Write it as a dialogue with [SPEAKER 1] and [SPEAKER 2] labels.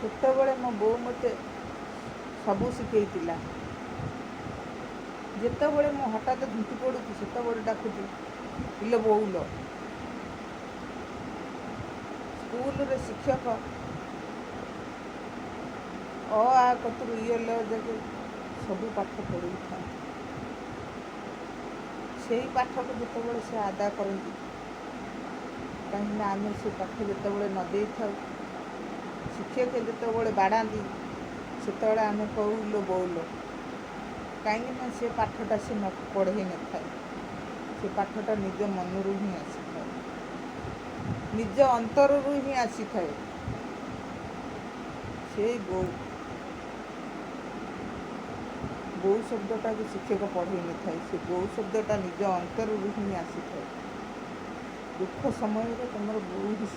[SPEAKER 1] ସେତେବେଳେ ମୋ ବୋଉ ମୋତେ ସବୁ ଶିଖେଇଥିଲା। ଯେତେବେଳେ ମୁଁ ହଠାତ୍ ଝୁଣ୍ଟି ପଡ଼ୁଛି ସେତେବେଳେ ଡାକୁଛି ଇଲୋ ବୋଉଲୋ। ସ୍କୁଲରେ ଶିକ୍ଷକ ଅ ଆ କତରୁ ଇଏ ଯାକେ ସବୁ ପାଠ ପଢ଼େଇଥାନ୍ତି। ସେଇ ପାଠକୁ ଯେତେବେଳେ ସେ ଆଦାୟ କରନ୍ତି, କାହିଁକିନା ଆମେ ସେ ପାଠ ଯେତେବେଳେ ନ ଦେଇଥାଉ, ଶିକ୍ଷକ ଯେତେବେଳେ ବାଡ଼ାନ୍ତି ସେତେବେଳେ ଆମେ କହୁ ଇଲୋ ବୋଉଲୋ। କାହିଁକିନା ସେ ପାଠଟା ସେ ପଢ଼େଇ ନଥାଏ, ସେ ପାଠଟା ନିଜ ମନରୁ ହିଁ ଆସିଥାଏ, ନିଜ ଅନ୍ତରରୁ ହିଁ ଆସିଥାଏ। ସେଇ ବୋଉ ଶବ୍ଦଟାକୁ ଶିକ୍ଷକ ପଢ଼େଇ ନଥାଏ, ସେ ବୋଉ ଶବ୍ଦଟା ନିଜ ଅନ୍ତରରୁ ହିଁ ଆସିଥାଏ। ଦୁଃଖ ସମୟରେ ତୁମର ବୋଉ ହିଁ